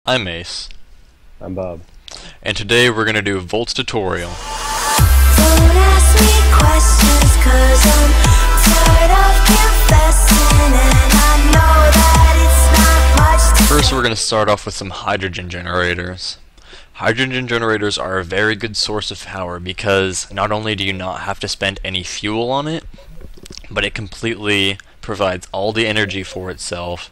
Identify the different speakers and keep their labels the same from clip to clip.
Speaker 1: I'm Ace,
Speaker 2: I'm Bob.
Speaker 1: and today we're going to do Voltz tutorial.
Speaker 3: Don't ask me questions, 'cause I'm tired of confessing, and I know that it's not much to
Speaker 1: First we're going to start off with some hydrogen generators. Hydrogen generators are a very good source of power because not only do you not have to spend any fuel on it, but it completely provides all the energy for itself.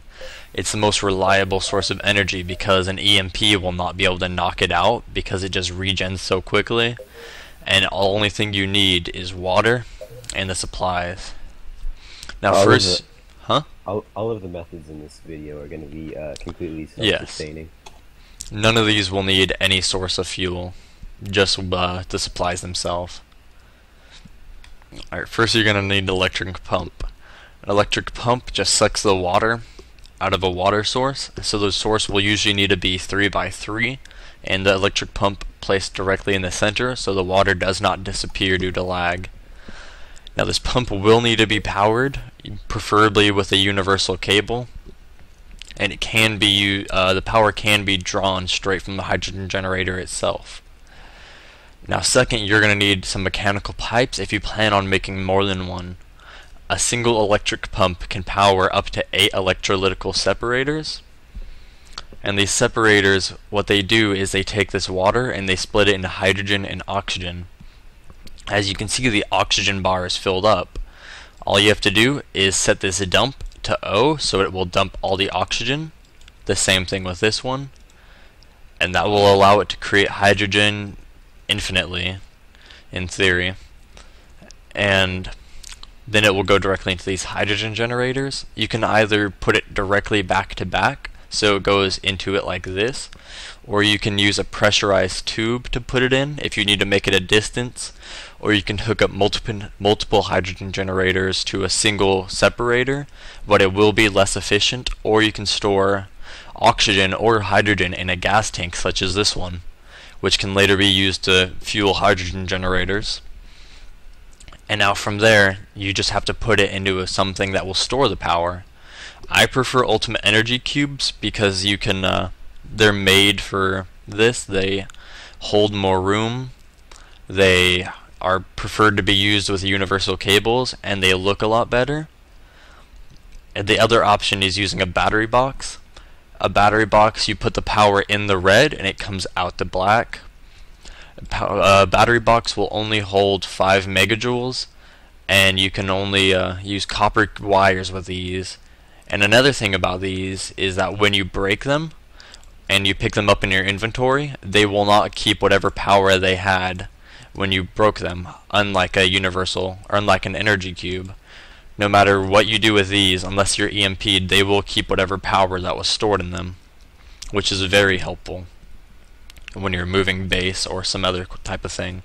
Speaker 1: It's the most reliable source of energy because an EMP will not be able to knock it out because it just regens so quickly. And the only thing you need is water and the supplies. Now
Speaker 2: All of the methods in this video are going to be completely self-sustaining.
Speaker 1: None of these will need any source of fuel, just the supplies themselves. Alright, first you're going to need an electric pump. An electric pump just sucks the water out of a water source, so the source will usually need to be 3x3, and the electric pump placed directly in the center so the water does not disappear due to lag. Now this pump will need to be powered, preferably with a universal cable, and it can be the power can be drawn straight from the hydrogen generator itself. Now second, you're going to need some mechanical pipes if you plan on making more than one. A single electric pump can power up to 8 electrolytical separators. And these separators, what they do is they take this water and they split it into hydrogen and oxygen. As you can see, the oxygen bar is filled up. All you have to do is set this dump to O so it will dump all the oxygen. The same thing with this one. And that will allow it to create hydrogen infinitely, in theory. And then it will go directly into these hydrogen generators. You can either put it directly back to back, so it goes into it like this, or you can use a pressurized tube to put it in if you need to make it a distance, or you can hook up multiple hydrogen generators to a single separator, but it will be less efficient, or you can store oxygen or hydrogen in a gas tank such as this one, which can later be used to fuel hydrogen generators. And now from there, you just have to put it into something that will store the power. I prefer ultimate energy cubes because you can, they're made for this. They hold more room. They are preferred to be used with universal cables, and they look a lot better. And the other option is using a battery box. A battery box, you put the power in the red and it comes out the black. A battery box will only hold 5 megajoules, and you can only use copper wires with these. And another thing about these is that when you break them and you pick them up in your inventory, they will not keep whatever power they had when you broke them, unlike a universal or unlike an energy cube. No matter what you do with these, unless you're EMP'd, they will keep whatever power that was stored in them, which is very helpful when you're moving base or some other type of thing.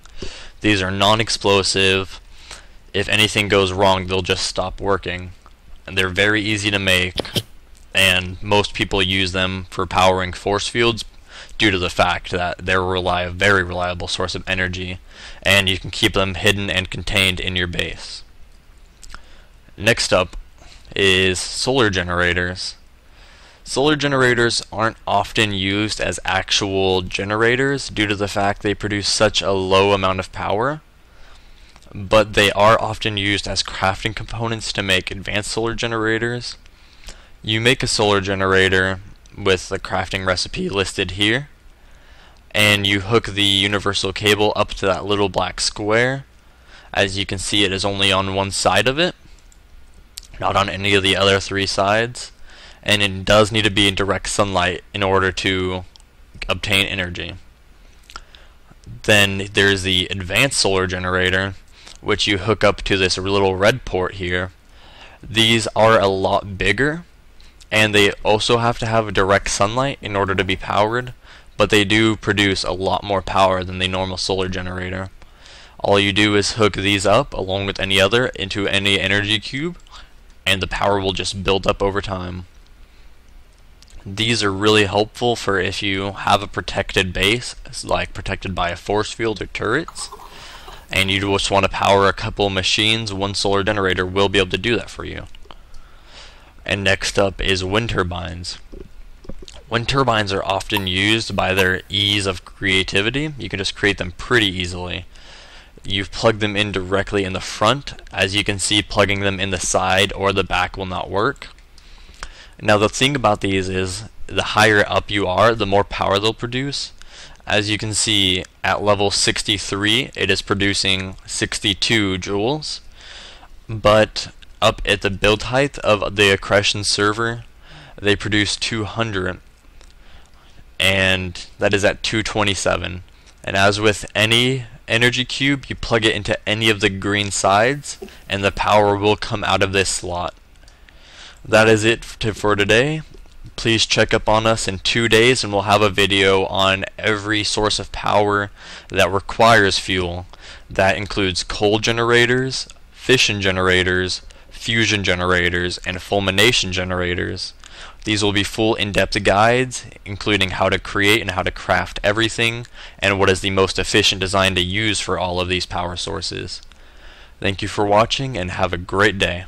Speaker 1: These are non-explosive. If anything goes wrong, they'll just stop working. And they're very easy to make, and most people use them for powering force fields due to the fact that they're a very reliable source of energy, and you can keep them hidden and contained in your base. Next up is solar generators. Solar generators aren't often used as actual generators due to the fact they produce such a low amount of power, but they are often used as crafting components to make advanced solar generators. You make a solar generator with the crafting recipe listed here, and you hook the universal cable up to that little black square. As you can see, it is only on one side of it, not on any of the other 3 sides. And it does need to be in direct sunlight in order to obtain energy. Then there's the advanced solar generator, which you hook up to this little red port here. These are a lot bigger, and they also have to have direct sunlight in order to be powered, but they do produce a lot more power than the normal solar generator. All you do is hook these up along with any other into any energy cube, and the power will just build up over time. These are really helpful for if you have a protected base, like protected by a force field or turrets, and you just want to power a couple machines. One solar generator will be able to do that for you. And next up is wind turbines. Wind turbines are often used by their ease of creativity. You can just create them pretty easily. You've plugged them in directly in the front. As you can see, plugging them in the side or the back will not work. Now the thing about these is the higher up you are, the more power they'll produce. As you can see, at level 63 it is producing 62 joules, but up at the build height of the Accretion server they produce 200, and that is at 227. And as with any energy cube, you plug it into any of the green sides and the power will come out of this slot. That is it for today. Please check up on us in 2 days and we'll have a video on every source of power that requires fuel. That includes coal generators, fission generators, fusion generators, and fulmination generators. These will be full in-depth guides, including how to create and how to craft everything, and what is the most efficient design to use for all of these power sources. Thank you for watching, and have a great day.